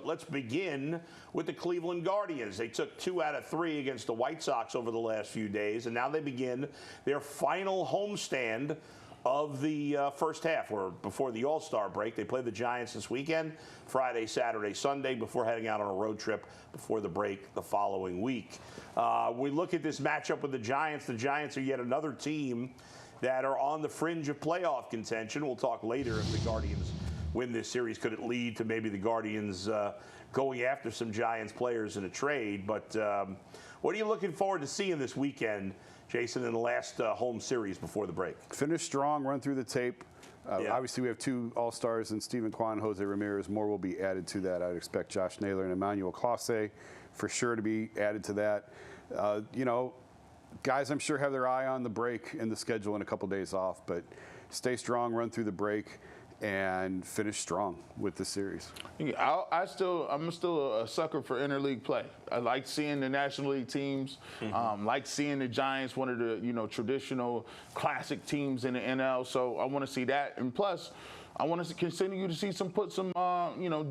Let's begin with the Cleveland Guardians. They took 2 out of 3 against the White Sox over the last few days, and now they begin their final homestand of the first half, or before the All-Star break. They play the Giants this weekend, Friday, Saturday, Sunday, before heading out on a road trip before the break the following week. We look at this matchup with the Giants. The Giants are yet another team that are on the fringe of playoff contention. We'll talk later if the Guardians win this series. Could it lead to maybe the Guardians going after some Giants players in a trade? But what are you looking forward to seeing this weekend, Jason, in the last home series before the break? Finish strong, run through the tape. Obviously, we have 2 All-Stars in Steven Kwan and Jose Ramirez. More will be added to that. I'd expect Josh Naylor and Emmanuel Clase for sure to be added to that. You know, guys I'm sure have their eye on the break in the schedule and a couple days off, but stay strong, run through the break, and finish strong with the series. I'm still a sucker for interleague play. I like seeing the National League teams. Like seeing the Giants, one of the traditional classic teams in the NL. So I want to see that, and plus, I want to continue to see put some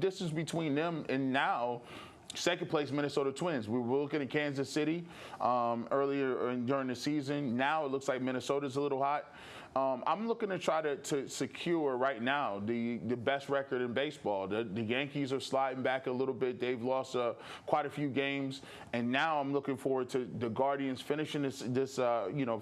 distance between them and now. Second place, Minnesota Twins. We were looking at Kansas City earlier during the season. Now it looks like Minnesota's a little hot. I'm looking to try to secure right now the best record in baseball. The Yankees are sliding back a little bit. They've lost quite a few games, and now I'm looking forward to the Guardians finishing this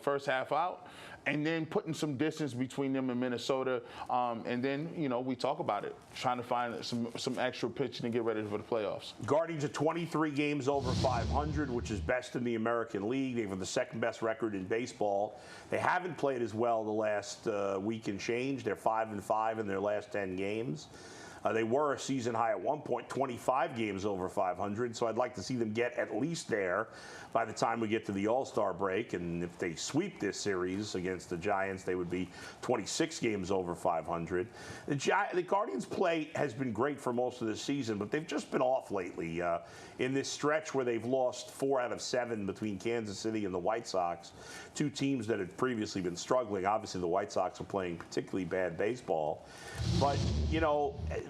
first half out, and then putting some distance between them and Minnesota. And then we talk about it, trying to find some extra pitching to get ready for the playoffs. Guardians are 23 games over 500, which is best in the American League. They have the second best record in baseball. They haven't played as well the last week and change. They're 5-5 in their last 10 games. They were a season high at one point, 25 games over 500, so I'd like to see them get at least there by the time we get to the All-Star break. And if they sweep this series against the Giants, they would be 26 games over 500. The Guardians' play has been great for most of the season, but they've just been off lately in this stretch where they've lost 4 out of 7 between Kansas City and the White Sox, 2 teams that had previously been struggling. Obviously, the White Sox are playing particularly bad baseball. But,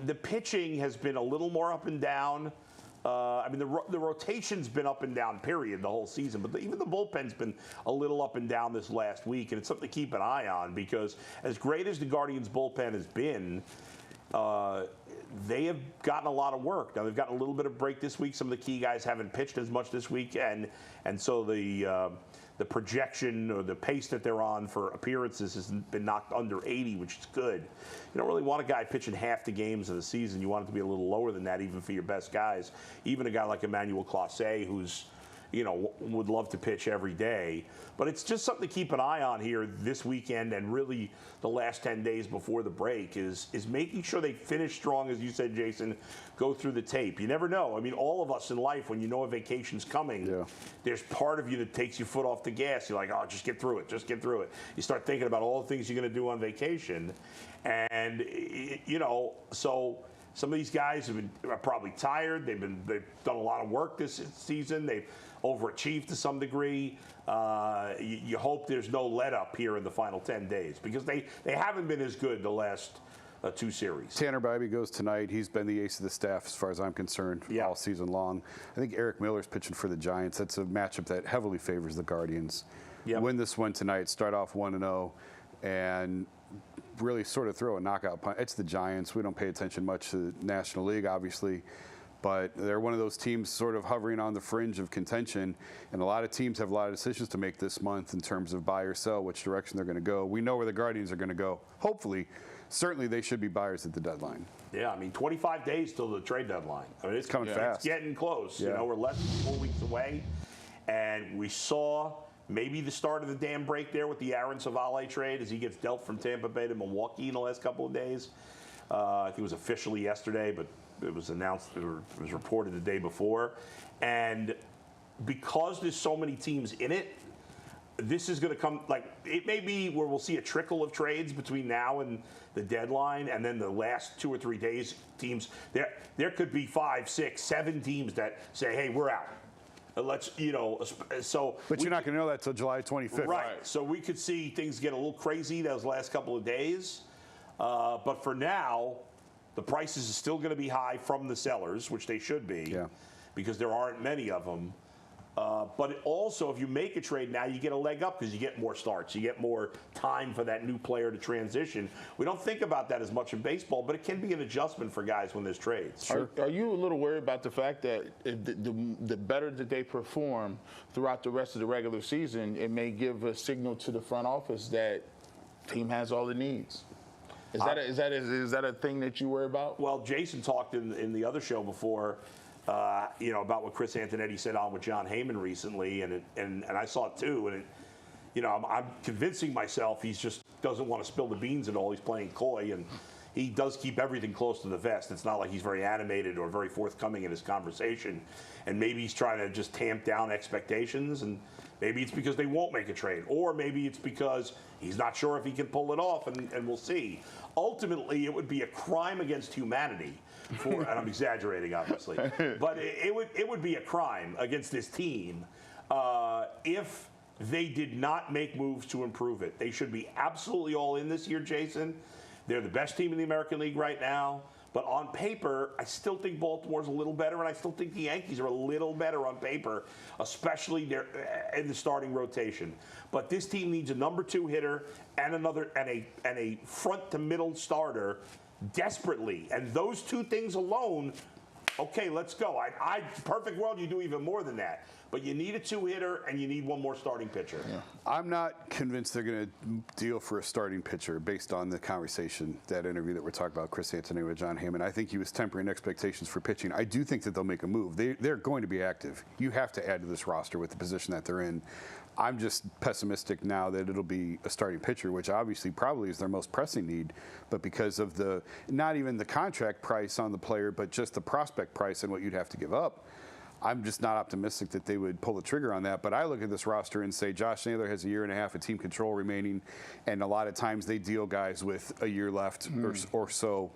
the pitching has been a little more up and down. The rotation's been up and down, period, the whole season. But even the bullpen's been a little up and down this last week, and it's something to keep an eye on because as great as the Guardians' bullpen has been, they have gotten a lot of work. Now, they've gotten a little bit of break this week. Some of the key guys haven't pitched as much this week, and so the projection or the pace that they're on for appearances has been knocked under 80, which is good. You don't really want a guy pitching half the games of the season. You want it to be a little lower than that, even for your best guys. Even a guy like Emmanuel Clase, who's would love to pitch every day. But it's just something to keep an eye on here this weekend and really the last 10 days before the break is making sure they finish strong, as you said, Jason, go through the tape. You never know. I mean, all of us in life, when you know a vacation's coming, there's part of you that takes your foot off the gas. You're like, oh, just get through it. Just get through it. You start thinking about all the things you're going to do on vacation. And, so some of these guys are probably tired. They've done a lot of work this season. They've overachieved to some degree. You hope there's no let up here in the final 10 days because they haven't been as good the last 2 series. Tanner Bybee goes tonight. He's been the ace of the staff as far as I'm concerned all season long. I think Eric Miller's pitching for the Giants. That's a matchup that heavily favors the Guardians. Win this one tonight, start off 1-0, and really sort of throw a knockout punch. It's the Giants. We don't pay attention much to the National League, obviously, but they're one of those teams sort of hovering on the fringe of contention, and a lot of teams have a lot of decisions to make this month in terms of buy or sell, which direction they're going to go. We know where the Guardians are going to go. Hopefully, certainly they should be buyers at the deadline. Yeah, 25 days till the trade deadline. It's coming fast. It's getting close. We're less than 4 weeks away, and we saw maybe the start of the dam break there with the Aaron Savale trade as he gets dealt from Tampa Bay to Milwaukee in the last couple of days. I think it was officially yesterday, but it was announced or it was reported the day before. And because there's so many teams in it, this is going to come, it may be where we'll see a trickle of trades between now and the deadline, and then the last 2 or 3 days, teams, there could be 5, 6, 7 teams that say, hey, we're out. Let's, so. But you're not going to know that till July 25th. Right. So we could see things get a little crazy those last couple of days. But for now, The prices are still going to be high from the sellers, which they should be, because there aren't many of them. But also, if you make a trade now, you get a leg up because you get more starts. You get more time for that new player to transition. We don't think about that as much in baseball, but it can be an adjustment for guys when there's trades. Sure. Are you a little worried about the fact that if the better that they perform throughout the rest of the regular season, it may give a signal to the front office that team has all it needs? Is that a thing that you worry about? Well, Jason talked in the other show before, about what Chris Antonetti said on with John Heyman recently, and I saw it too. And I'm convincing myself he just doesn't want to spill the beans at all. He's playing coy, and he does keep everything close to the vest. It's not like he's very animated or very forthcoming in his conversation. And maybe he's trying to just tamp down expectations, and maybe it's because they won't make a trade, or maybe it's because he's not sure if he can pull it off, and we'll see. Ultimately, it would be a crime against humanity and I'm exaggerating, obviously, but it would be a crime against this team if they did not make moves to improve it. They should be absolutely all in this year, Jason. They're the best team in the American League right now. But on paper, I still think Baltimore's a little better, and I still think the Yankees are a little better on paper, especially in the starting rotation. But this team needs a number 2 hitter and a front to middle starter desperately. And those 2 things alone, okay, let's go. Perfect world, you do even more than that. But you need a 2-hitter, and you need one more starting pitcher. Yeah. I'm not convinced they're going to deal for a starting pitcher based on the conversation, that interview that we're talking about, Chris Antonetti with John Heyman. I think he was tempering expectations for pitching. I do think that they'll make a move. They're going to be active. You have to add to this roster with the position that they're in. I'm just pessimistic now that it'll be a starting pitcher, which obviously probably is their most pressing need. But because of not even the contract price on the player, but just the prospect price and what you'd have to give up, I'm just not optimistic that they would pull the trigger on that. But I look at this roster and say Josh Naylor has a year and a half of team control remaining, and a lot of times they deal guys with a year left or so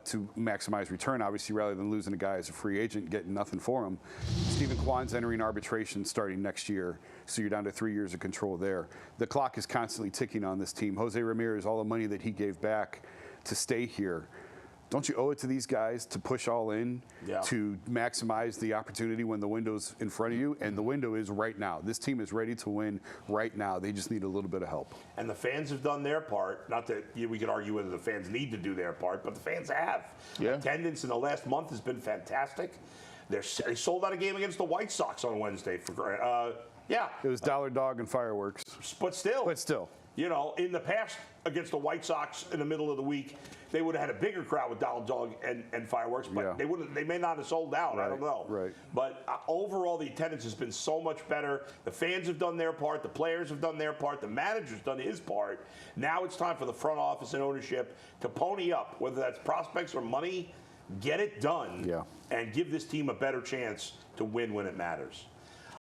to maximize return, obviously, rather than losing a guy as a free agent, getting nothing for him. Stephen Kwan's entering arbitration starting next year, so you're down to 3 years of control there. The clock is constantly ticking on this team. Jose Ramirez, all the money that he gave back to stay here, don't you owe it to these guys to push all in to maximize the opportunity when the window's in front of you? And the window is right now. This team is ready to win right now. They just need a little bit of help. And the fans have done their part. Not that we could argue whether the fans need to do their part, but the fans have. Yeah. Attendance in the last month has been fantastic. They sold out a game against the White Sox on Wednesday. It was Dollar Dog and fireworks. But still. In the past against the White Sox in the middle of the week, they would have had a bigger crowd with Dollar Dog and fireworks, but they may not have sold out. I don't know. Right. But overall, the attendance has been so much better. The fans have done their part. The players have done their part. The manager's done his part. Now it's time for the front office and ownership to pony up, whether that's prospects or money. Get it done and give this team a better chance to win when it matters.